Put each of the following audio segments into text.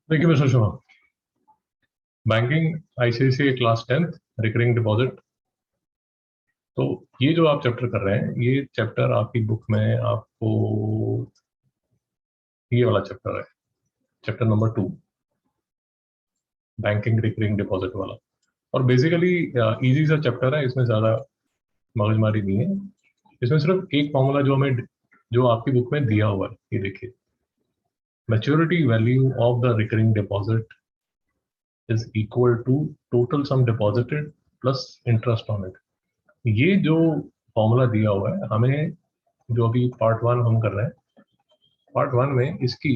देखिए mister Sharma, banking ICICI class 10th recurring deposit. तो ये जो आप चैप्टर कर रहे हैं, ये चैप्टर आपकी बुक में आपको ये वाला चैप्टर है, chapter number 2, banking recurring deposit वाला। और बेसिकली इजी सा चैप्टर है, इसमें ज़्यादा मगजमारी नहीं है। इसमें सिर्फ एक फॉर्मूला जो आपकी बुक में दिया हुआ है, ये देखिए, maturity value of the recurring deposit is equal to total sum deposited plus interest on it. ये जो फॉर्मूला दिया हुआ है हमें, जो अभी पार्ट 1 हम कर रहे हैं, पार्ट 1 में इसकी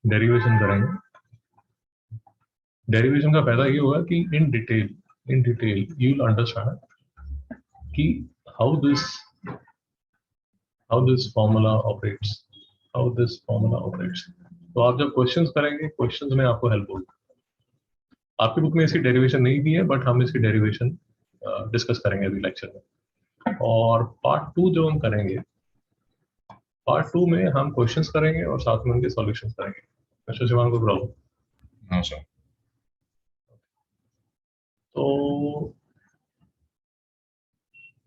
डेरिवेशन करेंगे। डेरिवेशन का फायदा ये होगा कि इन डिटेल यू विल अंडरस्टैंड कि how this how this formula operates. तो आप जब क्वेश्चंस करेंगे, क्वेश्चंस में आपको हेल्प होगी। आपकी बुक में इसकी डेरिवेशन नहीं दी है, बट हम इसकी डेरिवेशन डिस्कस करेंगे अभी लेक्चर में। और पार्ट 2 जो हम करेंगे, पार्ट 2 में हम क्वेश्चंस करेंगे और साथ में उनके सॉल्यूशंस करेंगे। मिस्टर शिवान को बुलाओ। हाँ सर। तो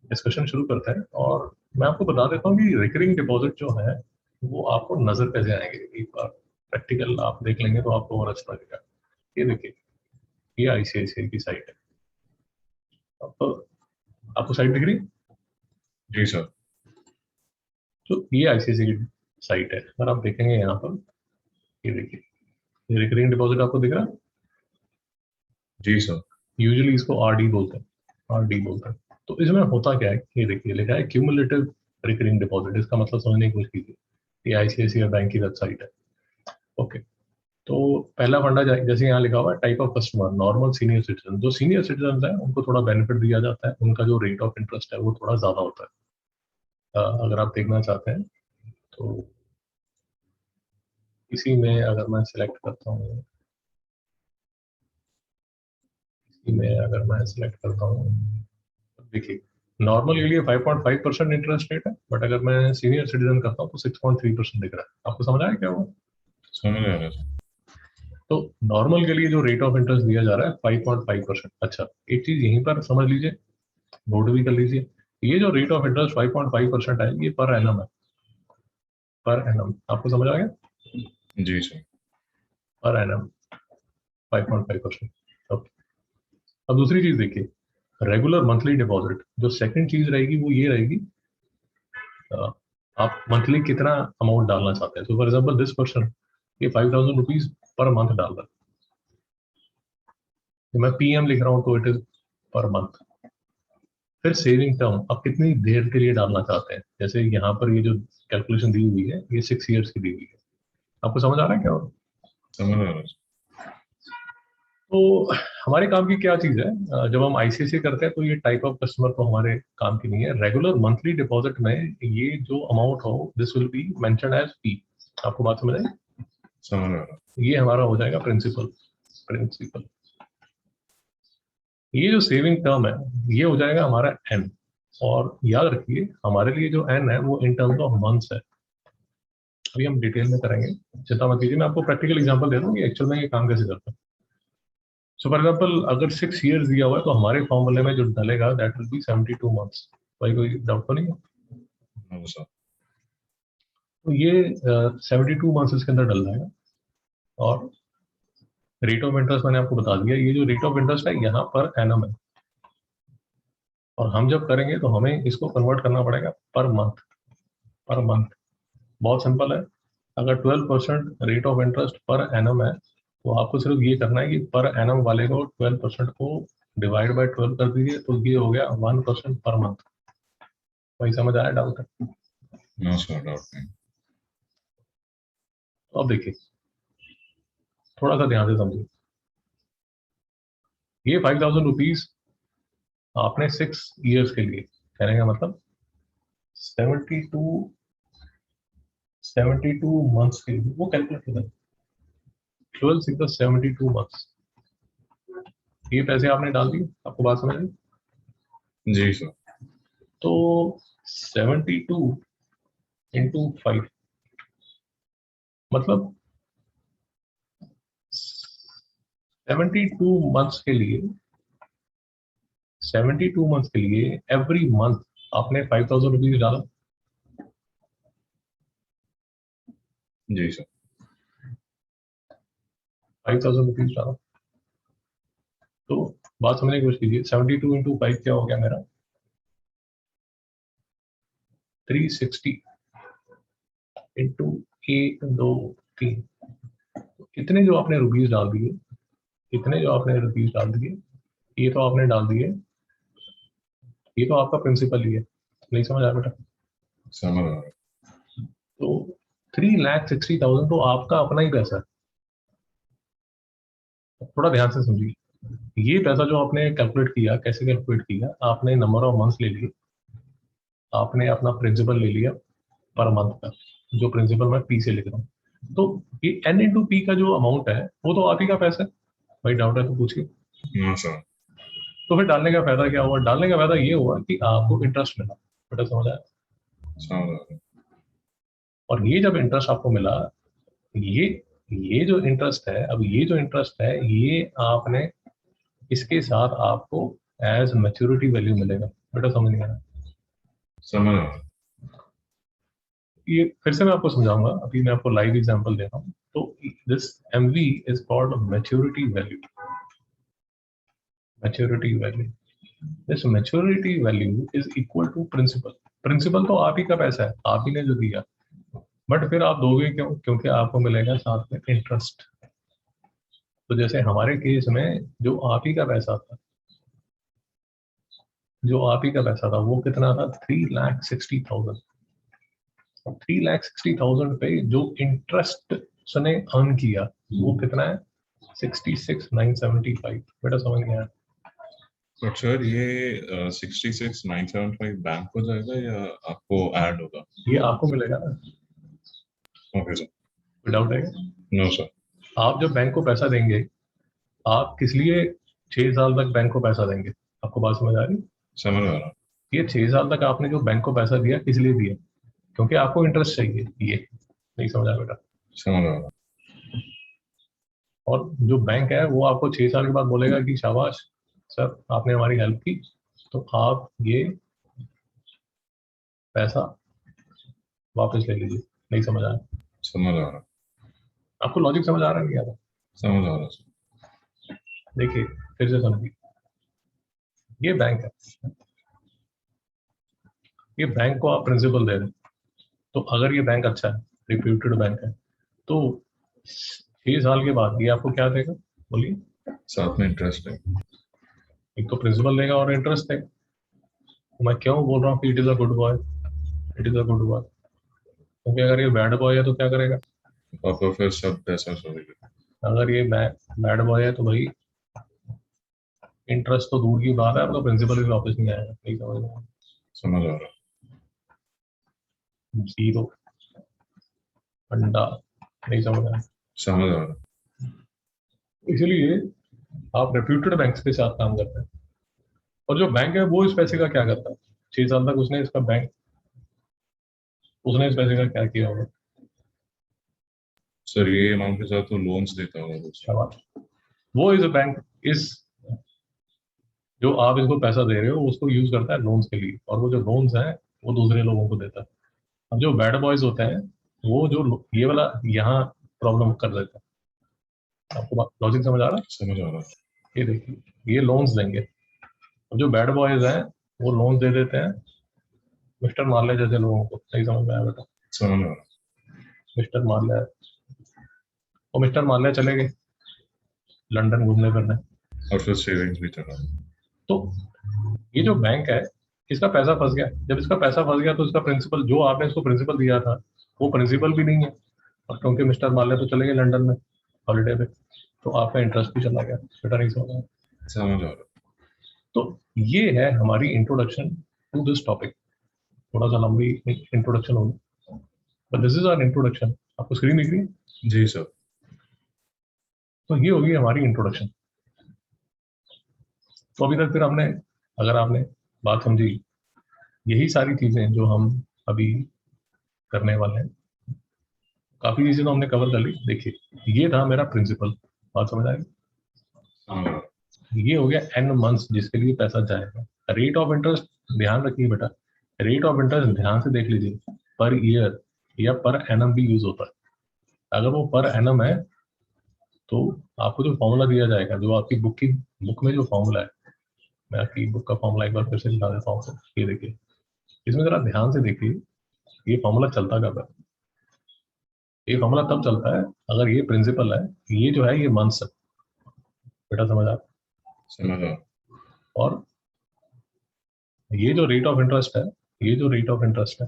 डिस्कशन शुरू करते हैं, और मैं आपको बता देता हूँ कि रिकरिंग डिपॉजिट जो है वो आपको नजर कैसे आएंगे। एक बार प्रैक्टिकल आप देख लेंगे तो आपको और अच्छा लगेगा। ये देखिए, ये आईसीआईसीआई की साइट है। आपको साइट दिख रही है? जी सर। तो ये आईसीआईसीआई की साइट है। अगर आप देखेंगे यहाँ पर, ये देखिए, ये रिकरिंग डिपॉजिट आपको दिख रहा है। जी सर। यूजुअली इसको आरडी बोलते हैं। तो इसमें होता क्या है, ये देखिए लिखा है क्यूमुलेटिव रिकरिंग डिपॉजिट। इसका मतलब समझने की कोशिश कीजिए। ये आईसीआईसीआई बैंक की वेबसाइट है। ओके, तो पहला फंडा जैसे यहाँ लिखा हुआ है, type of customer normal senior citizen. जो सीनियर सिटीजन है उनको थोड़ा बेनिफिट दिया जाता है, उनका जो रेट ऑफ इंटरेस्ट है वो थोड़ा ज्यादा होता है। अगर आप देखना चाहते हैं तो इसी में अगर मैं सिलेक्ट करता हूँ, देखिए, नॉर्मल के लिए 5.5% इंटरेस्ट रेट है, बट अगर मैं सीनियर सिटीजन करता हूँ तो 6.3% दिख रहा है। आपको समझ आया क्या हुआ? समझ आ रहा है सर। तो नॉर्मल के लिए जो रेट ऑफ इंटरेस्ट दिया जा रहा है 5.5%। अच्छा, एक चीज यहीं पर समझ लीजिए, नोट भी कर लीजिए। ये जो रेट ऑफ इंटरेस्ट 5.5% है, ये पर एनम है। पर एनम आपको समझ आ गया? जी सर। Per annum 5.5%। ओके, अब दूसरी चीज देखिए, रेगुलर मंथली डिपॉजिट। जो सेकंड चीज रहेगी वो ये रहेगी, आप मंथली कितना अमाउंट डालना चाहते हैं। So for example this person ये 5,000 रुपीज पर मंथ डाल रहा है। तो मैं पीएम लिख रहा हूँ तो इट इज पर मंथ। फिर सेविंग टर्म, आप कितनी देर के लिए डालना चाहते हैं। जैसे यहाँ पर ये जो कैलकुलेशन दी हुई है, ये 6 ईयर्स की दी हुई है। आपको समझ आ रहा है क्या? समझ आ रहा है सर। तो हमारे काम की क्या चीज है, जब हम आईसीआईसीआई करते हैं तो ये टाइप ऑफ कस्टमर तो हमारे काम की नहीं है। रेगुलर मंथली डिपॉजिट में ये जो अमाउंट हो, this will be mentioned as P. आपको बात समझ आई? समझ आ रहा है। ये हमारा हो जाएगा प्रिंसिपल। ये जो सेविंग टर्म है, ये हो जाएगा हमारा एन। और याद रखिए, हमारे लिए जो एन है वो इन टर्म्स ऑफ मंथ्स है। अभी हम डिटेल में करेंगे, चिंता मत कीजिए। मैं आपको प्रैक्टिकल एग्जांपल दे दूँ कि एक्चुअल में ये काम कैसे करता है। सो फॉर एग्जाम्पल, अगर 6 ईयर्स दिया हुआ है तो हमारे फॉर्मूले में जो डलेगा दैट विल बी 72 मंथ्स। भाई कोई डाउट तो नहीं है? हाँ सर। तो ये 72 मंथ्स इसके अंदर डल जाएगा। और रेट ऑफ इंटरेस्ट मैंने आपको बता दिया। ये जो रेट ऑफ इंटरेस्ट है यहाँ पर एनम है, और हम जब करेंगे तो हमें इसको कन्वर्ट करना पड़ेगा पर मंथ। पर मंथ बहुत सिंपल है। अगर 12% rate of interest per annum है, तो आपको सिर्फ ये करना है कि पर एनम वाले को 12% को डिवाइड बाय 12 कर दीजिए, तो ये हो गया 1% पर मंथ। वही समझ आया? डाउट है? नो सर, डाउट नहीं। तो अब देखिए, थोड़ा सा ध्यान से समझिए। ये 5,000 रुपीज आपने 6 ईयर्स के लिए, कहने का मतलब 72 मंथ्स के लिए वो कैलकुलेट होता है। 72 मंथ्स, ये पैसे आपने डाल दिए। आपको बात समझ आई? जी सर। तो 72 into 5 मतलब 72 मंथ्स के लिए 72 मंथ्स के लिए एवरी मंथ आपने 5,000 रुपीज डाला। जी सर। 5,000 रुपीज डाला। तो बात समझने की कोशिश कीजिए, 72 इंटू 5 क्या हो गया मेरा 360 इंटू 1 2 3। इतने जो आपने रुपीज डाल दिए, इतने जो आपने रुपीज डाल दिए, ये तो आपने डाल दिए, ये तो आपका प्रिंसिपल ही है। नहीं समझ आया बेटा? समझ आ रहा। तो 3,60,000 तो आपका अपना ही पैसा है। थोड़ा ध्यान से समझिए, ये पैसा जो आपने कैलकुलेट किया, कैसे कैलकुलेट किया, आपने नंबर ऑफ मंथ्स ले लिए, आपने अपना प्रिंसिपल ले लिया पर मंथ का, जो प्रिंसिपल मैं पी से लिख रहा हूँ। तो ये एन इंटू पी का जो अमाउंट है वो तो आप ही का पैसा है। भाई डाउट है तो पूछिए। No sir. तो फिर डालने का फायदा क्या हुआ? डालने का फायदा ये हुआ कि आपको इंटरेस्ट मिला। बेटा समझ आया? समझ आ रहा। और ये जब इंटरेस्ट आपको मिला, ये ये जो इंटरेस्ट है, अब ये जो इंटरेस्ट है ये आपने, इसके साथ आपको एज मैच्योरिटी वैल्यू मिलेगा। बेटा समझ नहीं आया? समझ आ रहा। ये फिर से मैं आपको समझाऊंगा, अभी मैं आपको लाइव एग्जांपल दे रहा हूँ। तो this MV is called maturity value. Maturity value, this maturity value is equal to principal. Principal तो आप ही का पैसा है, आप ही ने जो दिया, बट फिर आप दोगे क्यों? क्योंकि आपको मिलेगा साथ में इंटरेस्ट। तो जैसे हमारे केस में जो आप ही का पैसा था, जो आप ही का पैसा था वो कितना था? 3,60,000। 3,60,000 पे जो इंटरेस्ट उसने अर्न किया वो कितना है? 66,975। बेटा समझ गया? बट सर ये 66,975 बैंक हो जाएगा या आपको ऐड होगा? ये आपको मिलेगा ना, ओके सर। विदाउट है। No sir. आप जब बैंक को पैसा देंगे, आप किस लिए 6 साल तक बैंक को पैसा देंगे? आपको बात समझ आ रही? समझ आ रहा। ये 6 साल तक आपने जो बैंक को पैसा दिया किस लिए दिया? क्योंकि आपको इंटरेस्ट चाहिए। ये नहीं समझा बेटा? समझ आ रहा। और जो बैंक है वो आपको 6 साल के बाद बोलेगा कि शाबाश सर आपने हमारी हेल्प की, तो आप ये पैसा वापस ले लीजिए। नहीं समझ आया? समझ आ रहा। आपको लॉजिक समझ आ रहा है नहीं आ रहा? समझ आ रहा सर। देखिए फिर से समझिए, ये बैंक है, ये बैंक को आप प्रिंसिपल दे रहे हैं। तो अगर ये बैंक अच्छा है, रिप्यूटेड बैंक है, तो 6 साल के बाद ये आपको क्या देगा? बोलिए। साथ में इंटरेस्ट है। एक तो प्रिंसिपल देगा और इंटरेस्ट देगा। तो मैं क्यों बोल रहा हूँ कि it is a good boy? It is a good boy क्योंकि अगर ये बैड बॉय है तो क्या करेगा? पापा फिर सब पैसा छोड़ेगा। अगर ये बैड बॉय है तो भाई इंटरेस्ट तो दूर की बात है, आपका प्रिंसिपल भी वापस नहीं आएगा। नहीं समझ में? समझ आ रहा। जीरो अंडा। नहीं समझ में? समझ आ रहा। इसलिए आप रेप्यूटेड बैंक के साथ काम करते हैं। और जो बैंक है वो इस पैसे का क्या करता है? 6 साल तक उसने इसका बैंक, उसने इस पैसे का क्या किया होगा? सर ये अमाउंट के साथ तो लोन्स देता होगा कुछ। सवाल, वो इस बैंक, इस जो आप इसको पैसा दे रहे हो उसको यूज करता है लोन्स के लिए, और वो जो लोन्स हैं वो दूसरे लोगों को देता है। अब जो बैड बॉयज होते हैं वो जो ये वाला यहाँ प्रॉब्लम कर देते हैं। आपको लॉजिक समझ आ रहा है? समझ आ रहा। ये देखिए, ये लोन्स देंगे। अब जो बैड बॉयज हैं वो लोन्स दे देते हैं मिस्टर मार्ले जैसे लोगों को। सही समझ में आया बेटा? समझ आ रहा। मिस्टर मार्ले, और मिस्टर मार्ले चले गए लंदन घूमने फिरने। और फिर सेविंग्स भी चला। तो ये जो बैंक है इसका पैसा फंस गया। जब इसका पैसा फंस गया तो इसका प्रिंसिपल, जो आपने इसको प्रिंसिपल दिया था वो प्रिंसिपल भी नहीं है, और क्योंकि मिस्टर मार्ले तो चले गए लंदन में हॉलीडे पे, तो आपका इंटरेस्ट भी चला गया। बेटा नहीं समझ आया? समझ आ रहा। तो ये है हमारी इंट्रोडक्शन टू दिस टॉपिक। थोड़ा सा लंबी इंट्रोडक्शन होगी, but this is our introduction. आपको स्क्रीन दिख रही है? जी सर। तो ये होगी हमारी इंट्रोडक्शन। तो अभी तक फिर हमने, अगर आपने बात समझी, यही सारी चीजें जो हम अभी करने वाले हैं, काफी चीजें तो हमने कवर कर ली। देखिए ये था मेरा प्रिंसिपल। बात समझ आई? ये हो गया n मंथ्स जिसके लिए पैसा जाएगा। रेट ऑफ इंटरेस्ट ध्यान रखिए बेटा, रेट ऑफ इंटरेस्ट ध्यान से देख लीजिए, पर ईयर या पर एनम भी यूज होता है। अगर वो पर एनम है तो आपको जो फॉर्मूला दिया जाएगा, जो आपकी बुक में जो फॉर्मूला है, मैं आपकी बुक का फॉर्मूला एक बार फिर से दिखा देता हूँ। ये देखिए, इसमें जरा ध्यान से देखिए, ये फॉर्मूला चलता कब है। ये फॉर्मूला तब चलता है अगर ये प्रिंसिपल है, ये जो है ये मंथ्स है बेटा, समझ आ? समझा। और ये जो रेट ऑफ इंटरेस्ट है, ये जो रेट ऑफ इंटरेस्ट है,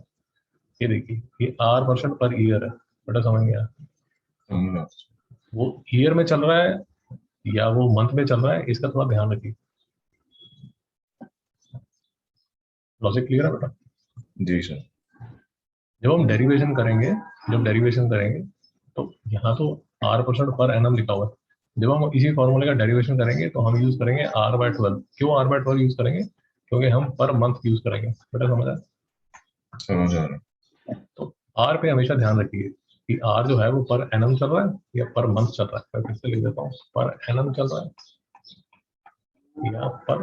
ये देखिए, ये R% पर ईयर है बेटा, समझ गया? समझा। वो ईयर में चल रहा है या वो मंथ में चल रहा है, इसका थोड़ा ध्यान रखिए। लॉजिक क्लियर है बेटा? जी सर। जब हम डेरिवेशन करेंगे, तो यहाँ तो R% पर एनम लिखा हुआ है। जब हम इसी फॉर्मूले का डेरिवेशन करेंगे तो हम यूज करेंगे R/12। क्यों R/12 यूज करेंगे? क्योंकि हम पर मंथ यूज करेंगे बेटा, समझ आया? समझ आ रहा। तो R पे हमेशा ध्यान रखिए कि R जो है वो पर एनम चल रहा है या पर मंथ चल रहा है। मैं फिर से लिख देता हूँ, पर एनम चल रहा है या पर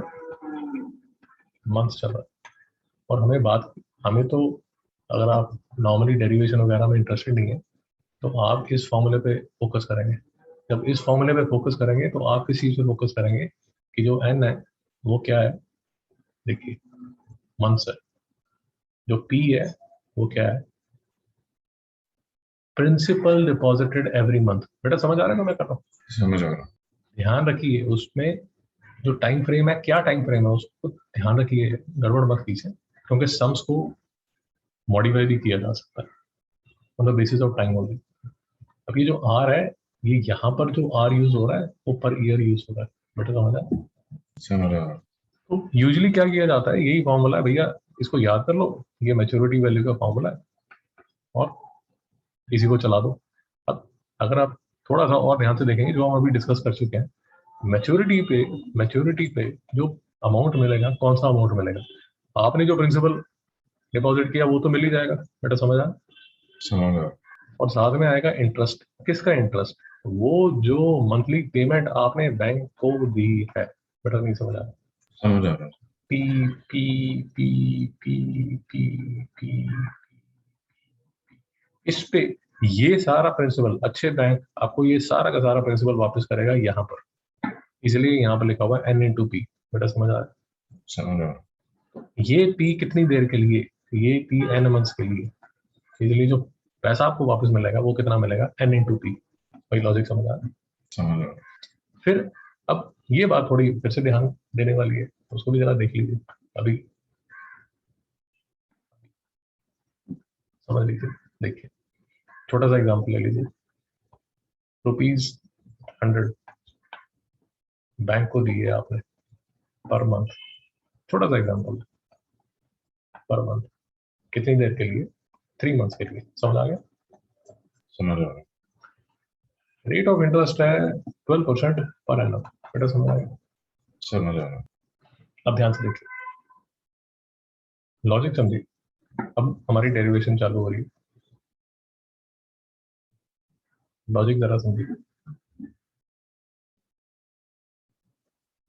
मंथ चल रहा है। और हमें तो, अगर आप नॉर्मली डेरिवेशन वगैरह में इंटरेस्टेड नहीं है तो आप इस फॉर्मूले पे फोकस करेंगे। जब इस फॉर्मूले पे फोकस करेंगे तो आप किस चीज पे फोकस करेंगे कि जो एन है वो क्या है, देखिए मंथ्स है। जो पी है वो क्या है, प्रिंसिपल डिपॉजिटेड एवरी मंथ। बेटा समझ आ रहा है ना मैं कर रहा हूँ? समझ आ रहा। ध्यान रखिए उसमें जो टाइम फ्रेम है, क्या टाइम फ्रेम है उसको ध्यान रखिए, गड़बड़ मत कीजिए, क्योंकि सम्स को मॉडिफाई भी किया जा सकता है on the basis of time only. अब ये जो आर है, ये यहाँ पर जो आर यूज हो रहा है वो पर ईयर यूज हो रहा है बेटा, समझ आया? समझ आ रहा। तो यूजुअली क्या किया जाता है, यही फॉर्मूला है भैया, इसको याद कर लो, ये मैच्योरिटी वैल्यू का फॉर्मूला है और इसी को चला दो। अब अगर आप थोड़ा सा और ध्यान से देखेंगे, जो हम अभी डिस्कस कर चुके हैं, मैच्योरिटी पे जो अमाउंट मिलेगा, कौन सा अमाउंट मिलेगा, आपने जो प्रिंसिपल डिपॉजिट किया वो तो मिल ही जाएगा बेटा, समझ आया? समझ आ रहा। और साथ में आएगा इंटरेस्ट। किसका इंटरेस्ट? वो जो मंथली पेमेंट आपने बैंक को दी है बेटा, नहीं समझ आया? समझ आ रहा। P P P P P P इस पे ये सारा प्रिंसिपल, अच्छे बैंक आपको ये सारा का सारा प्रिंसिपल वापस करेगा यहाँ पर, इसलिए यहाँ पर लिखा हुआ है N/P बेटा, समझ आ रहा है? समझ आ रहा। ये P कितनी देर के लिए, ये P N मंथ्स के लिए, इसलिए जो पैसा आपको वापस मिलेगा वो कितना मिलेगा, N/P। वही लॉजिक समझ आ रहा है? समझ आ रहा। फिर अब ये बात थोड़ी फिर से ध्यान देने वाली है, उसको भी जरा देख लीजिए, अभी समझ लीजिए। देखिए छोटा सा एग्जांपल ले लीजिए, ₹100 बैंक को दिए आपने पर मंथ, छोटा सा एग्जांपल, पर मंथ कितनी देर के लिए, 3 मंथ्स के लिए, समझ आ गया? समझ आ रहा। रेट ऑफ इंटरेस्ट है 12% पर एनम बेटा, समझ आ गया? समझ आ रहा। अब ध्यान से देखिए, लॉजिक समझिए। अब हमारी डेरिवेशन चालू हो रही है, लॉजिक जरा समझिए,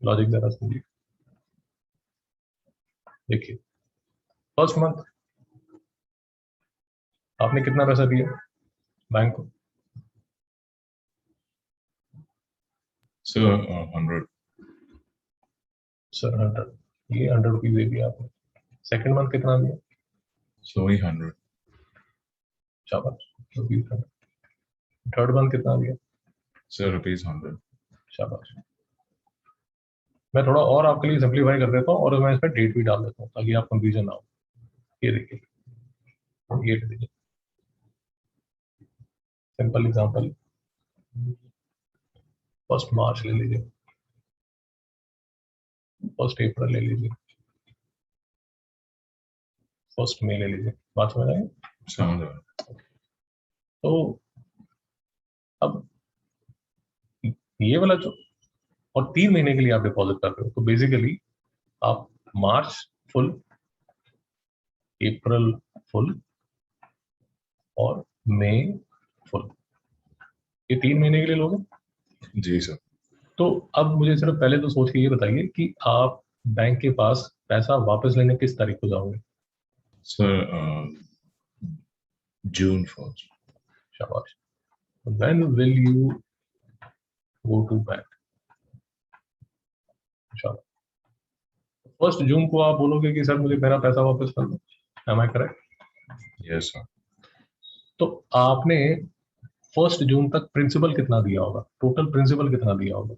लॉजिक जरा समझिए। देखिए फर्स्ट मंथ आपने कितना पैसा दिया बैंक को? सर 100। सर 100, ये ₹100 दे दिया आपने। सेकंड मंथ कितना दिया? सो ही 100। शाबाश, ₹100। थर्ड मंथ कितना दिया? सर ₹100। शाबाश। मैं थोड़ा और आपके लिए सिंप्लीफाई कर देता हूँ और मैं इसमें डेट भी डाल देता हूँ ताकि आप कंफ्यूजन ना हो। ये देखिए, ये ले लीजिए, सिंपल एग्जांपल, 1 मार्च ले लीजिए, 1 अप्रैल ले लीजिए, 1 मई ले लीजिए। बात समझ आई? समझ आ रहा। तो अब ये वाला जो, और 3 महीने के लिए आप डिपॉजिट कर रहे हो, तो बेसिकली आप मार्च फुल, अप्रैल फुल और मई फुल, ये 3 महीने के लिए लोगे। जी सर। तो अब मुझे सिर्फ पहले तो सोच के ये बताइए कि आप बैंक के पास पैसा वापस लेने किस तारीख को जाओगे? Sir June 1st. शाबाश। When will you go to bank? शाबाश। 1 जून को आप बोलोगे कि सर मुझे मेरा पैसा वापस कर दो। Am I correct? Yes, sir. तो आपने 1 जून तक प्रिंसिपल कितना दिया होगा? टोटल प्रिंसिपल कितना दिया होगा?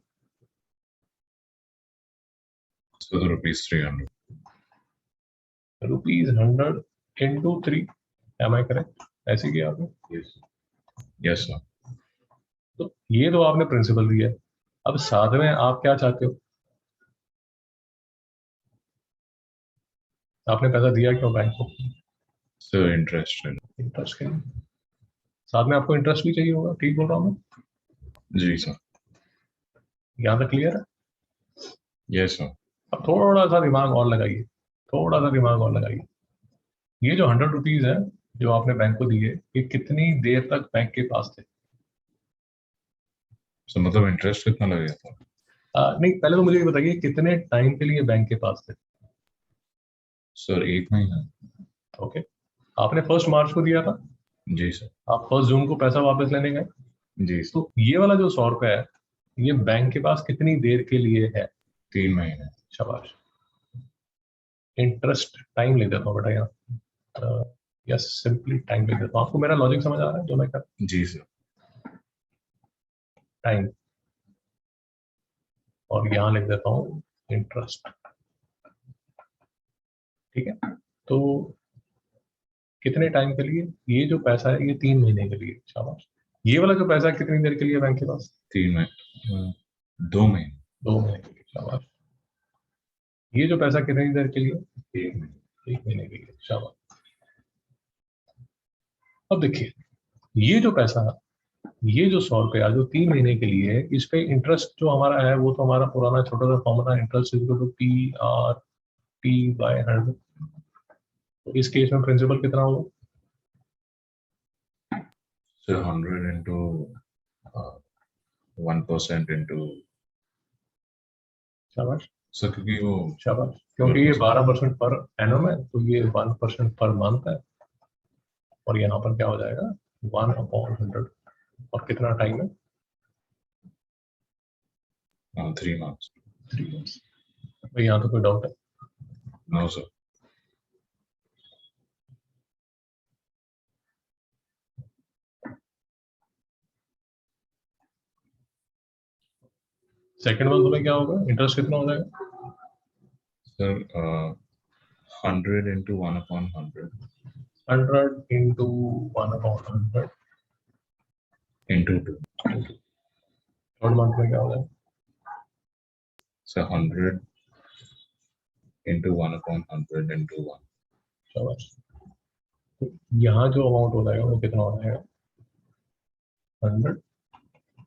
So the rupees 300. Rupees 100 into 3। Am I correct? ऐसे किया आपने? Yes. Yes, sir. तो ये तो आपने प्रिंसिपल दिया है। अब साथ में आप क्या चाहते हो? आपने पैसा दिया क्यों बैंक को? So interested. इंटरेस्ट के लिए। साथ में आपको इंटरेस्ट भी चाहिए होगा, ठीक बोल रहा हूँ मैं? जी सर। यहाँ तक क्लियर है? Yes sir. अब थोड़ा सा दिमाग और लगाइए, थोड़ा सा दिमाग और लगाइए। ये जो 100 रुपीज है जो आपने बैंक को दिए, ये कितनी देर तक बैंक के पास थे? सर मतलब इंटरेस्ट कितना लगेगा था? नहीं, पहले तो मुझे ये बताइए कितने टाइम के लिए बैंक के पास थे? सर 1 महीना। ओके। आपने 1 मार्च को दिया था, जी सर। आप 1 जून को पैसा वापस लेने गए। जी सर। तो ये वाला जो 100 रुपया है, ये बैंक के पास कितनी देर के लिए है? 3 महीने। शाबाश। इंटरेस्ट टाइम ले देता हूँ बेटा यहाँ। यस, सिंपली टाइम ले देता हूँ। आपको मेरा लॉजिक समझ आ रहा है जो मैं कर? जी सर। टाइम, और यहाँ लिख देता हूँ इंटरेस्ट। ठीक है, तो कितने टाइम के लिए? ये जो पैसा है ये 3 महीने के लिए। शाबाश। ये वाला जो पैसा है कितनी देर के लिए बैंक के पास? 3 महीने। 2 महीने। 2 महीने के लिए। शाबाश। ये जो पैसा कितनी देर के लिए? 1 महीने। 1 महीने के लिए। शाबाश। अब देखिए, ये जो पैसा, ये जो 100 रुपया जो 3 महीने के लिए है, इस पे इंटरेस्ट जो हमारा है वो तो हमारा पुराना छोटा सा formula, interest is equal to PRT/100। तो इस केस में प्रिंसिपल कितना होगा? Sir 100 into 1% into। शाबाश। सर क्योंकि वो शाबाश, क्योंकि ये 12% पर एनम है, तो ये 1% पर मंथ है। और यहाँ पर क्या हो जाएगा? 1/100। और कितना टाइम है? 3 months। 3 मंथ्स। भाई यहाँ तो कोई डाउट है? No sir. सेकेंड मंथ में क्या होगा? इंटरेस्ट कितना हो जाएगा? Sir 100 into 1/100 100 into 1/100 into 2। Third month में क्या हो जाएगा? Sir 100 into 1/100 into 1। शाबाश। तो यहाँ जो अमाउंट हो जाएगा वो कितना हो जाएगा? 100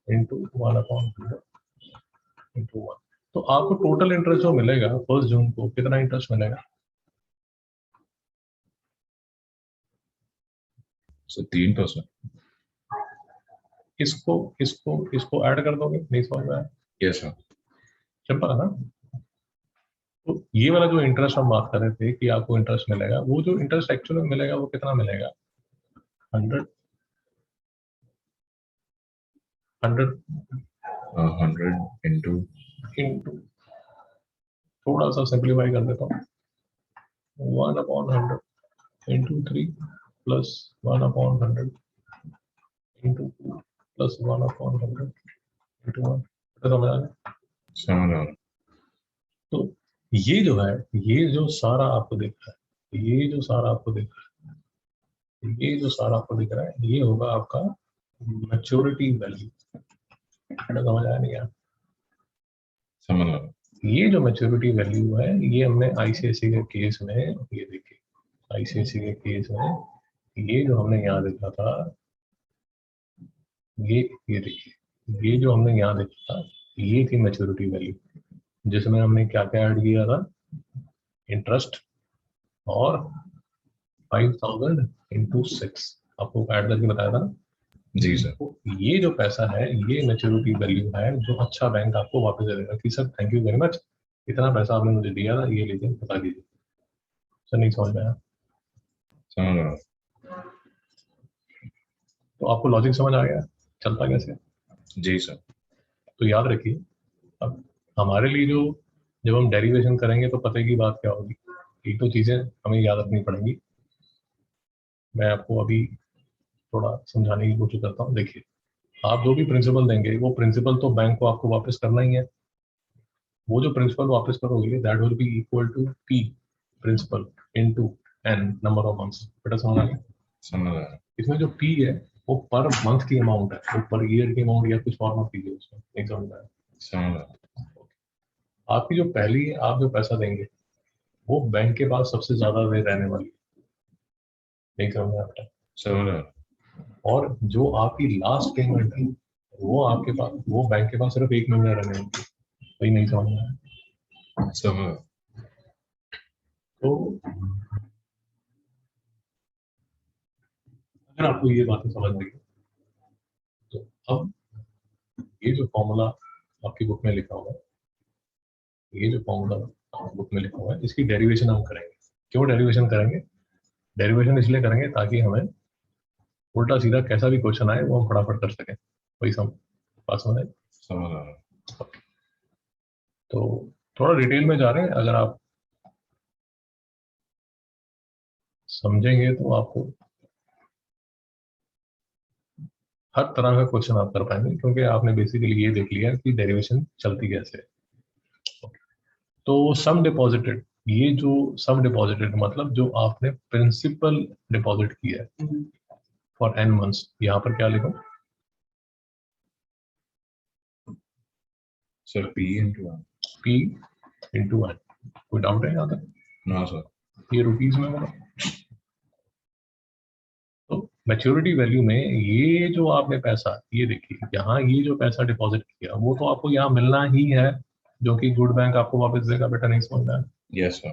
into 1/100 into 1। तो आपको टोटल इंटरेस्ट जो मिलेगा 1 जून को, कितना इंटरेस्ट मिलेगा? सर 3%। इसको इसको इसको ऐड कर दोगे? नहीं समझ में आया? Yes sir. सिंपल है ना? तो ये वाला जो इंटरेस्ट हम बात कर रहे थे कि आपको इंटरेस्ट मिलेगा, वो जो इंटरेस्ट एक्चुअली में मिलेगा वो कितना मिलेगा? 100 into इंटू, थोड़ा सा सिंप्लीफाई कर देता हूँ, 1/100 into 3 plus 1/100 into 2 plus 1/100 into 1। समझ आ गया? समझ आ रहा। तो ये जो है, ये जो सारा आपको दिख रहा है, ये जो सारा आपको दिख रहा है, ये जो सारा आपको दिख रहा है, ये होगा आपका मैच्योरिटी वैल्यू। समझ आया नहीं यार? समझ आ रहा। ये जो मैच्योरिटी वैल्यू है, ये हमने आईसीआईसी के केस में, ये देखिए आईसीआईसी के केस में ये जो हमने यहाँ देखा था, ये देखिए, ये जो हमने यहाँ देखा था, ये थी मैच्योरिटी वैल्यू, जिसमें हमने क्या क्या ऐड किया था? इंटरेस्ट और 5000 into 6 आपको ऐड करके बताया था ना। जी सर। तो ये जो पैसा है ये मैच्योरिटी वैल्यू है जो अच्छा बैंक आपको वापस दे देगा कि sir thank you very much, इतना पैसा आपने मुझे दिया था, ये लीजिए बता दीजिए। सर नहीं समझ में आया? समझ रहा हूँ। तो आपको लॉजिक समझ आ गया चलता कैसे है? जी सर। तो याद रखिए, अब हमारे लिए जो जब हम डेरिवेशन करेंगे तो पते की बात क्या होगी, एक तो चीजें हमें याद रखनी पड़ेंगी। मैं आपको अभी थोड़ा समझाने की कोशिश करता हूँ। देखिए, आप जो भी प्रिंसिपल देंगे वो प्रिंसिपल तो बैंक को आपको वापस करना ही है। वो जो प्रिंसिपल वापस करोगे that will be equal to P principal into N number of months. बेटा समझ आ गया? समझ रहा हूँ। इसमें जो पी है वो पर मंथ की अमाउंट है, वो पर ईयर की अमाउंट या कुछ और मत कीजिए उसमें, नहीं समझ में आया? समझ रहा हूँ। आपकी जो पहली आप जो पैसा देंगे वो बैंक के पास सबसे ज्यादा देर रहने वाली है, नहीं समझ में आता? समझ रहा हूँ। और जो आपकी लास्ट पेमेंट है वो आपके पास, वो बैंक के पास सिर्फ 1 महीना रहने वाली है। वही नहीं समझ में आया? समझ रहा हूँ। तो अगर आपको ये बातें समझ में आई तो अब ये जो फॉर्मूला आपकी बुक में लिखा हुआ है, ये जो फॉर्मूला बुक में लिखा हुआ है इसकी डेरिवेशन हम करेंगे। क्यों डेरिवेशन करेंगे? डेरिवेशन इसलिए करेंगे ताकि हमें उल्टा सीधा कैसा भी क्वेश्चन आए वो हम फटाफट कर सकें। वही सम बात समझ आई? समझ रहा हूँ। तो थोड़ा डिटेल में जा रहे हैं, अगर आप समझेंगे तो आपको हर तरह का क्वेश्चन आप कर पाएंगे, क्योंकि आपने बेसिकली ये देख लिया कि डेरिवेशन चलती कैसे है। तो सम डिपॉजिटेड, ये जो सम डिपॉजिटेड मतलब जो आपने प्रिंसिपल डिपॉजिट किया है फॉर एन मंथ्स, यहाँ पर क्या लिखो? Sir P into one. P into N. कोई डाउट है यहाँ तक? ना सर। ये रुपीज में होगा। तो मैच्योरिटी वैल्यू में ये जो आपने पैसा, ये देखिए यहाँ ये जो पैसा डिपॉजिट किया वो तो आपको यहाँ मिलना ही है, जो कि गुड बैंक आपको वापस देगा। बेटा नहीं समझना है? Yes sir.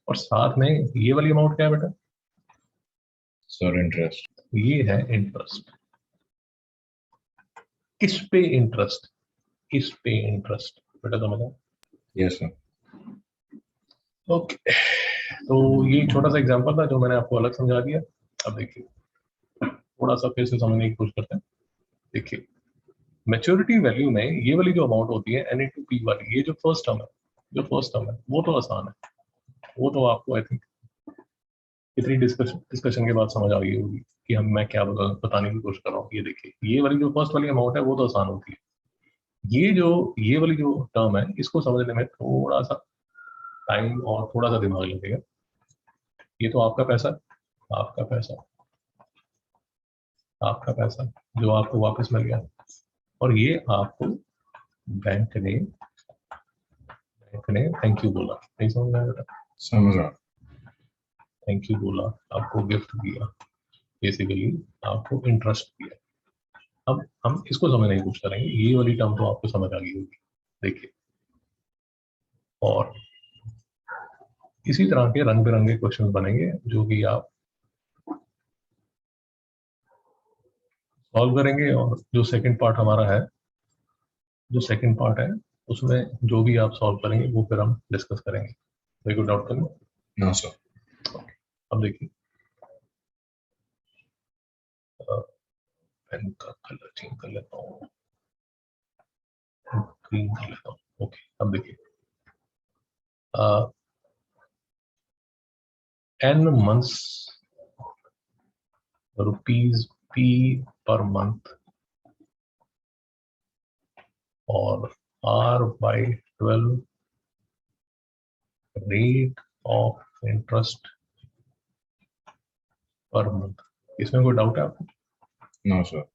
और साथ में ये वाली अमाउंट क्या है बेटा? Sir interest. ये है इंटरेस्ट। किस पे इंटरेस्ट? इस पे इंटरेस्ट। बेटा समझा? Yes sir. ओके। तो ये छोटा सा एग्जांपल था जो मैंने आपको अलग समझा दिया। अब देखिए थोड़ा सा फिर से समझने की कोशिश करते हैं। देखिए मैच्योरिटी वैल्यू में ये वाली जो अमाउंट होती है एन इंटू पी वाली, ये जो फर्स्ट टर्म है, जो फर्स्ट टर्म है वो तो आसान है। वो तो आपको आई थिंक इतनी डिस्कशन के बाद समझ आ गई होगी कि हम मैं क्या बताने की कोशिश कर रहा हूँ। ये देखिए ये वाली जो फर्स्ट वाली अमाउंट है वो तो आसान होती है। ये वाली जो टर्म है इसको समझने में थोड़ा सा टाइम और थोड़ा सा दिमाग लगेगा। ये तो आपका पैसा, आपका पैसा, आपका पैसा जो आपको वापस मिल गया, और ये आपको बैंक ने थैंक यू बोला। नहीं समझ में आया बेटा? समझ रहा हूँ। थैंक यू बोला, आपको गिफ्ट दिया, बेसिकली आपको इंटरेस्ट दिया। अब हम इसको समझने की कोशिश करेंगे। ये वाली टर्म तो आपको समझ आ गई होगी। देखिए, और इसी तरह के रंग बिरंगे क्वेश्चन बनेंगे जो कि आप सॉल्व करेंगे। और जो सेकंड पार्ट हमारा है, जो सेकंड पार्ट है उसमें जो भी आप सॉल्व करेंगे वो फिर हम डिस्कस करेंगे। कोई डाउट करेंगे? ना सर। अब देखिए पेन का कलर चेंज कर लेता हूँ, ग्रीन कर लेता हूँ। ओके, अब देखिए n months rupees p per month और r by 12 rate of interest per month. इसमें कोई डाउट है आपको? ना सर।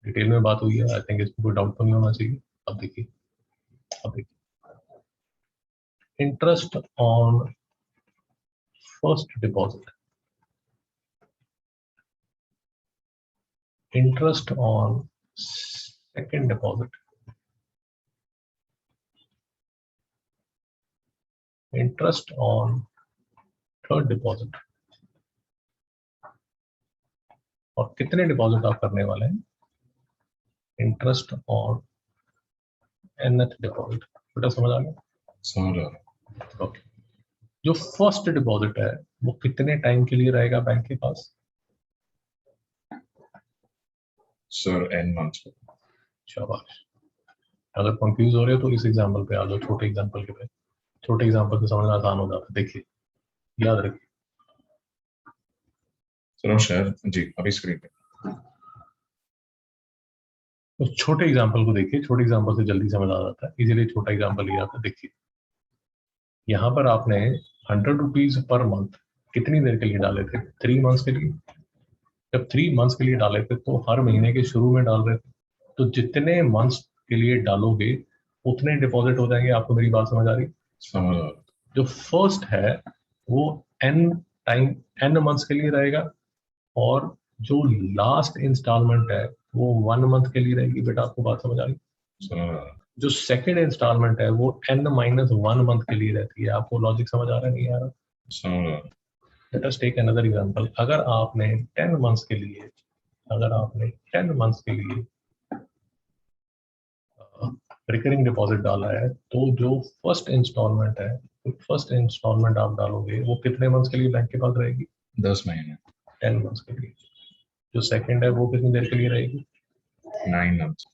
डिटेल में बात हुई है, आई थिंक इसमें कोई डाउट तो नहीं होना चाहिए। अब देखिए, अब देखिए interest on first deposit, interest on second deposit, interest on third deposit, और कितने डिपॉजिट आप करने वाले हैं? Interest on nth deposit. बेटा समझ आ गया? समझ आ रहा। ओके। जो फर्स्ट डिपॉजिट है वो कितने टाइम के लिए रहेगा बैंक के पास? Sir n months। शाबाश। अगर कंफ्यूज हो रहे हो तो इस एग्जांपल पे आ जाओ, छोटे एग्जांपल के पे। छोटे एग्जांपल से समझना आसान हो जाता है। देखिए, याद रखिए। सर शायद जी अभी स्क्रीन पे। तो छोटे एग्जांपल को देखिए, छोटे एग्जांपल से जल्दी समझ आ जाता है, इसीलिए छोटा एग्जांपल लिया था। देखिए, यहाँ पर आपने 100 रुपीज पर मंथ कितनी देर के लिए डाले थे? 3 मंथ्स के लिए। जब 3 मंथ्स के लिए डाले थे तो हर महीने के शुरू में डाल रहे थे, तो जितने मंथ्स के लिए डालोगे उतने डिपॉजिट हो जाएंगे। आपको मेरी बात समझ आ रही? समझ आ रहा। जो फर्स्ट है वो n मंथ्स के लिए रहेगा, और जो लास्ट इंस्टॉलमेंट है वो 1 मंथ के लिए रहेगी। बेटा आपको बात समझ आ रही? समझ आ रहा। जो सेकंड इंस्टॉलमेंट है वो n-1 मंथ के लिए रहती है। आपको लॉजिक समझ आ रहा है? नहीं आ रहा? समझ आ रहा। Let us take another example. अगर आपने 10 मंथ्स के लिए, अगर आपने 10 मंथ्स के लिए रिकरिंग डिपॉजिट डाला है, तो जो फर्स्ट इंस्टॉलमेंट है, तो फर्स्ट इंस्टॉलमेंट आप डालोगे वो कितने मंथ्स के लिए बैंक के पास रहेगी? 10 महीने। 10 मंथ्स के लिए। जो सेकंड है वो कितनी देर के लिए रहेगी? 9 months।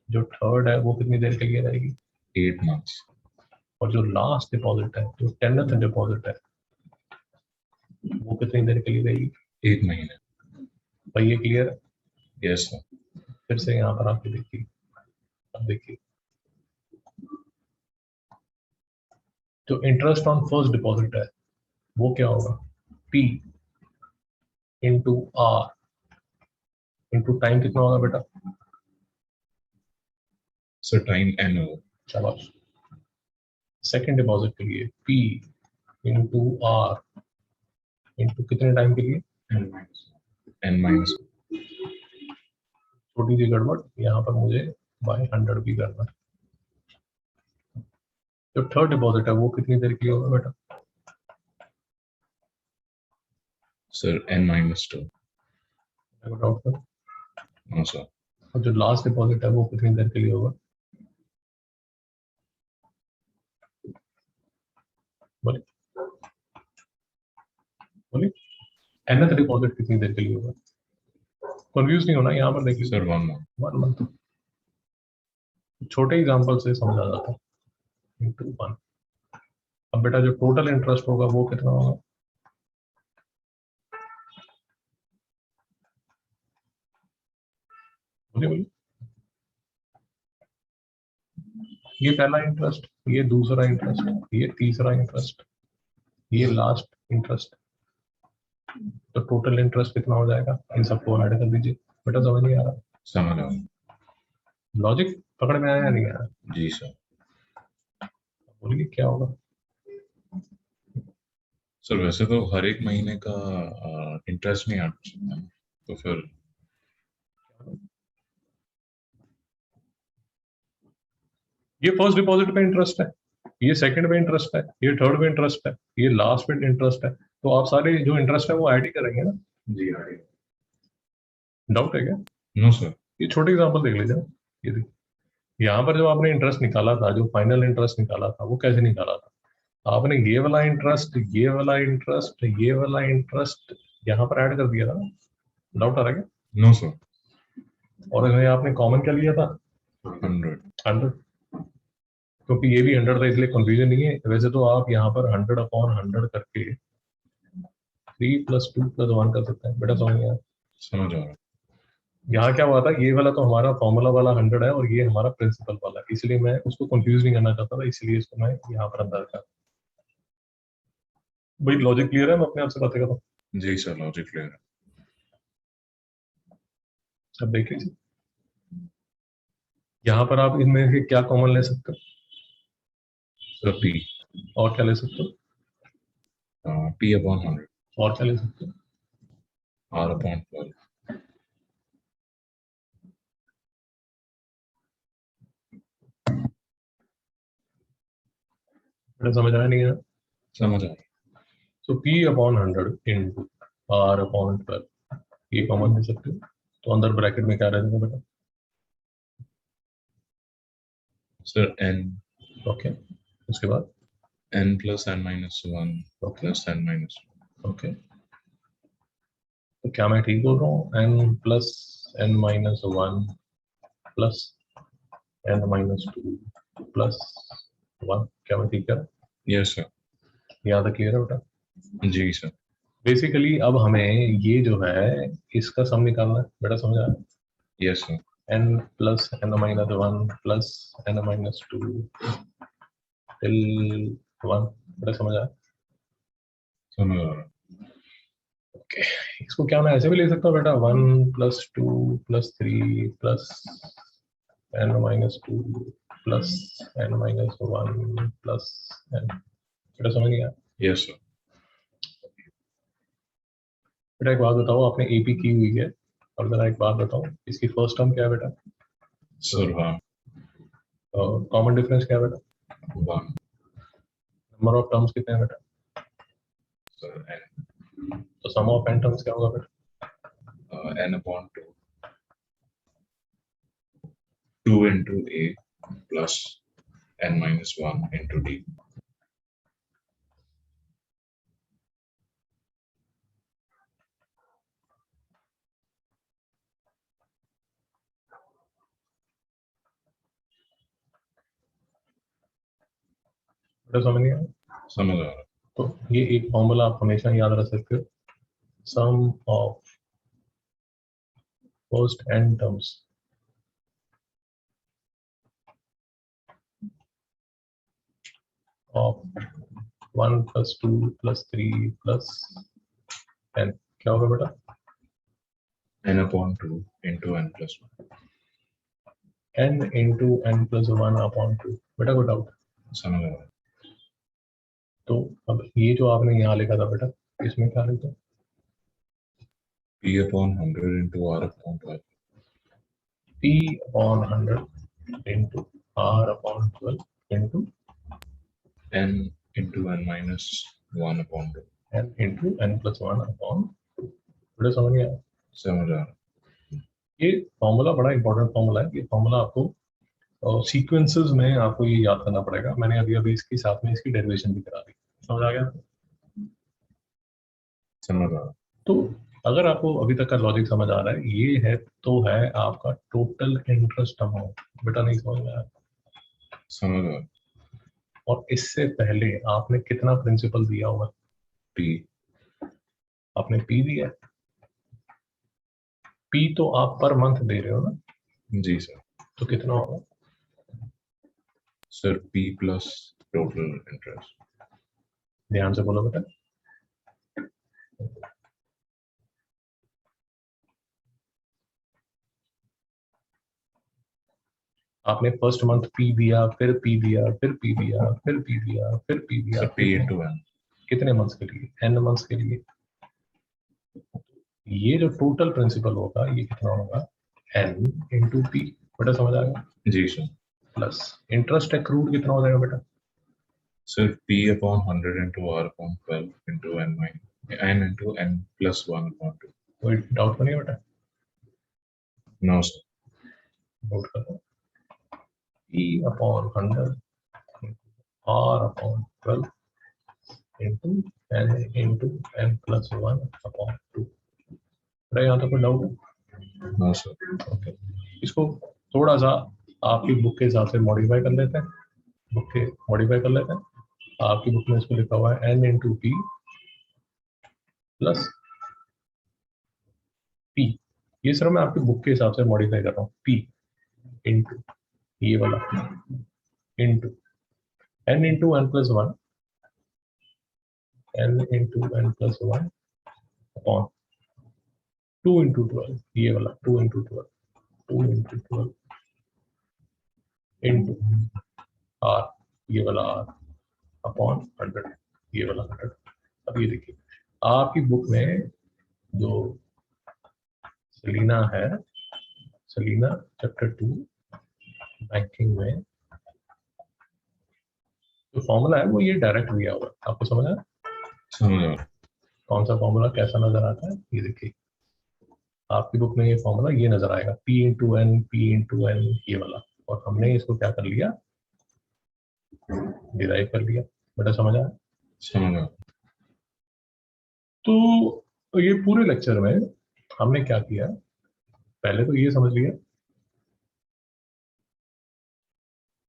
जो थर्ड है वो कितनी देर के लिए रहेगी? 8 months। और जो लास्ट डिपॉजिट है, जो 10th डिपॉजिट है, वो कितनी देर के लिए रहेगी? 8 महीने। भाई ये क्लियर है? Yes sir. फिर से यहाँ पर आके देखिए। अब देखिए, जो इंटरेस्ट ऑन फर्स्ट डिपॉजिट है वो क्या होगा? P into R into time. कितना होगा बेटा? सर टाइम n होगा। शाबाश। सेकंड डिपॉजिट के लिए P इंटू R इंटू कितने टाइम के लिए? n minus। छोटी सी गड़बड़, यहाँ पर मुझे बाय 100 भी करना है। जो थर्ड डिपॉजिट है वो कितनी देर के लिए होगा बेटा? Sir n minus 2। डाउट कर। No sir. और जो लास्ट डिपॉजिट है वो कितनी देर के लिए होगा? बोलिए बोलिए। nth डिपॉजिट कितनी देर के लिए होगा? कंफ्यूज नहीं होना, यहाँ पर देखिए। Sir 1 month। 1 मंथ। छोटे एग्जांपल से समझ आ जाता है। इंटू 1। अब बेटा जो टोटल इंटरेस्ट होगा वो कितना होगा? बोलिए बोलिए। ये पहला इंटरेस्ट, ये दूसरा इंटरेस्ट, ये तीसरा इंटरेस्ट, ये लास्ट इंटरेस्ट। तो टोटल इंटरेस्ट कितना हो जाएगा? इन सबको ऐड कर दीजिए। बेटा समझ नहीं आ रहा? समझ आ रहा। लॉजिक पकड़ में आया या नहीं आया? जी सर। बोलिए क्या होगा? सर वैसे तो हर एक महीने का इंटरेस्ट नहीं आना चाहिए, तो फिर ये फर्स्ट डिपॉजिट पे इंटरेस्ट है, ये सेकंड पे इंटरेस्ट है, ये थर्ड पे इंटरेस्ट है, ये लास्ट पे इंटरेस्ट है। तो आप सारे जो इंटरेस्ट है वो ऐड ही करेंगे ना? जी डाउट है क्या? No sir. ये छोटे एग्जांपल देख लीजिए ना। ये देखिए, यहाँ पर जो आपने इंटरेस्ट निकाला था, जो फाइनल इंटरेस्ट निकाला था, वो कैसे निकाला था? आपने ये वाला इंटरेस्ट, ये वाला इंटरेस्ट, ये वाला इंटरेस्ट यहाँ पर ऐड कर दिया था ना? डाउट आ रहा है क्या? No sir. और इसमें आपने कॉमन क्या लिया था? 100। 100। क्योंकि ये भी 100 था इसलिए कंफ्यूजन नहीं है। वैसे तो आप यहाँ पर 100/100 करके 3 + 2 + 1 कर सकते हैं। बेटा समझ में आया? समझ आ रहा। यहाँ क्या हुआ था, ये वाला तो हमारा फॉर्मूला वाला 100 है और ये हमारा प्रिंसिपल वाला है, इसलिए मैं उसको कंफ्यूज नहीं करना चाहता था, इसलिए इसको मैं यहाँ पर अंदर रखा। भाई लॉजिक क्लियर है? मैं अपने आप से बातें कर रहा हूँ। जी सर लॉजिक क्लियर है। अब देख लीजिए, यहाँ पर आप इनमें से क्या कॉमन ले सकते सर p। हो? और क्या ले सकते हो? p/100। और क्या ले सकते हो? r/12। बेटा समझ आया नहीं है? समझ आ रहा। सो P/100 इंटू R/12 ये कॉमन ले सकते हो, तो अंदर ब्रैकेट में क्या रहेगा बेटा? सर n ओके, उसके बाद n plus n minus 1 okay plus n minus 1. Okay, तो क्या मैं ठीक बोल रहा हूँ? n plus n minus 1 plus n minus 2 plus 1, क्या मैं ठीक कह? Yes sir. यहाँ तक क्लियर है बेटा? जी सर. बेसिकली अब हमें ये जो है इसका सम निकालना है बेटा, समझा? Yes sir. n plus n minus 1 plus n minus 2 till 1, बेटा समझ आया? समझ आ रहा. ओके, इसको क्या मैं ऐसे भी ले सकता हूँ बेटा? 1 plus 2 plus 3 plus n minus 2 plus n minus 1 plus n, बेटा समझ नहीं आया? Yes sir. बेटा एक बात बताओ, आपने एपी की हुई है, और जरा एक बात बताओ, इसकी फर्स्ट टर्म क्या है बेटा? Sir 1. कॉमन डिफरेंस क्या है बेटा? 1. नंबर ऑफ टर्म्स कितने हैं बेटा? Sir n. तो सम ऑफ n टर्म्स क्या होगा बेटा? N upon 2. 2 into a plus n minus 1 into d. बेटा समझ नहीं आया? समझ आ रहा. तो ये एक फॉर्मूला आप हमेशा याद रख सकते हो, sum of first n terms of 1 plus 2 plus 3 plus n, क्या होगा बेटा? n upon 2 into n plus 1. n into n plus 1 upon 2, बेटा कोई डाउट? समझ आ रहा. तो अब ये जो आपने यहाँ लिखा था बेटा, इसमें क्या लिखा? p upon 100 into r upon 12. p upon 100 into r upon 12 into n into n minus 1 upon 2. n into n plus 1 upon 2, बेटा समझ नहीं आया? समझ आ रहा. ये फॉर्मूला बड़ा इंपॉर्टेंट फॉर्मूला है, ये फॉर्मूला आपको सीक्वेंसेस में आपको ये याद करना पड़ेगा। मैंने अभी अभी इसके साथ में इसकी डेरिवेशन भी करा दी, समझ आ गया? समझ आ रहा. तो अगर आपको अभी तक का लॉजिक समझ आ रहा है, ये है तो है आपका टोटल इंटरेस्ट अमाउंट, बेटा नहीं समझ में आया? समझ आ रहा. और इससे पहले आपने कितना प्रिंसिपल दिया होगा? p. आपने पी दिया है, पी तो आप पर मंथ दे रहे हो ना, जी सर. तो कितना होगा? Sir p plus total interest. ध्यान से बोलो बेटा। आपने फर्स्ट मंथ पी दिया, फिर पी दिया, फिर पी दिया, फिर पी दिया, फिर पी दिया, सर p into n. कितने मंथ्स के लिए? n मंथ्स के लिए। ये जो टोटल प्रिंसिपल होगा ये कितना होगा? n इंटू पी, बेटा समझ आ गया? जी सर. प्लस इंटरेस्ट एक्रूड कितना हो जाएगा बेटा? Sir p upon 100 into r upon 12 into n minus n into n plus 1 upon 2. कोई डाउट तो नहीं है बेटा? No sir. नोट कर लो, p upon 100 r upon 12 into n into n plus 1 upon 2। बेटा यहाँ तक कोई डाउट है? No sir. ओके, इसको थोड़ा सा आपकी बुक के हिसाब से मॉडिफाई कर लेते हैं, बुक के मॉडिफाई कर लेते हैं। आपकी बुक में इसको लिखा हुआ है n into P plus P, ये सर मैं आपकी बुक के हिसाब से मॉडिफाई कर रहा हूँ, पी इंटू ये वाला into n into n plus 1, n into n plus 1 upon 2 into 12, ये वाला 2 इंटू 12, 2 इंटू 12 इंटू r, ये वाला r अपॉन 100, ये वाला 100। अब ये देखिए आपकी बुक में जो सेलिना है, सेलिना चैप्टर 2 बैंकिंग में जो फॉर्मूला है वो ये डायरेक्ट दिया हुआ है, आपको समझ आया? समझ आ रहा. कौन सा फॉर्मूला कैसा नजर आता है? ये देखिए आपकी बुक में ये फॉर्मूला ये नजर आएगा, P/N ये वाला, और हमने इसको क्या कर लिया, डिराइव कर लिया। बेटा समझ आया? समझ गया। तो ये पूरे लेक्चर में हमने क्या किया, पहले तो ये समझ लिया,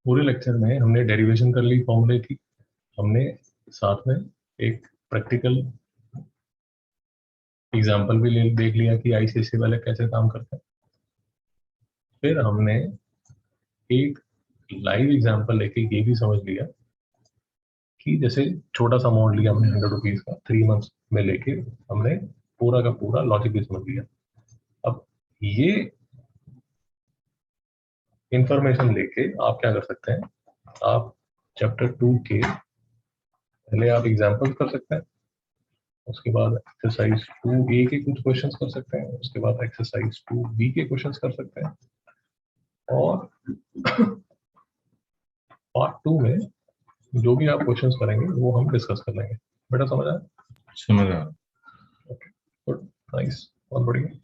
पूरे लेक्चर में हमने डेरिवेशन कर ली फॉर्मूले की, हमने साथ में एक प्रैक्टिकल एग्जाम्पल भी देख लिया कि आईसीएससी वाले कैसे काम करते हैं। फिर हमने एक लाइव एग्जाम्पल लेके ये भी समझ लिया कि जैसे छोटा सा अमाउंट लिया हमने 100 रुपीज का, 3 मंथ्स में लेके हमने पूरा का पूरा लॉजिक भी समझ लिया। अब ये इंफॉर्मेशन लेके आप क्या कर सकते हैं, आप चैप्टर 2 के पहले आप एग्जाम्पल कर सकते हैं, उसके बाद एक्सरसाइज 2A के कुछ क्वेश्चंस कर सकते हैं, उसके बाद एक्सरसाइज 2B के क्वेश्चंस कर सकते हैं, और पार्ट 2 में जो भी आप क्वेश्चंस करेंगे वो हम डिस्कस कर लेंगे। बेटा समझ आया? समझ गया। गुड, नाइस, बहुत बढ़िया।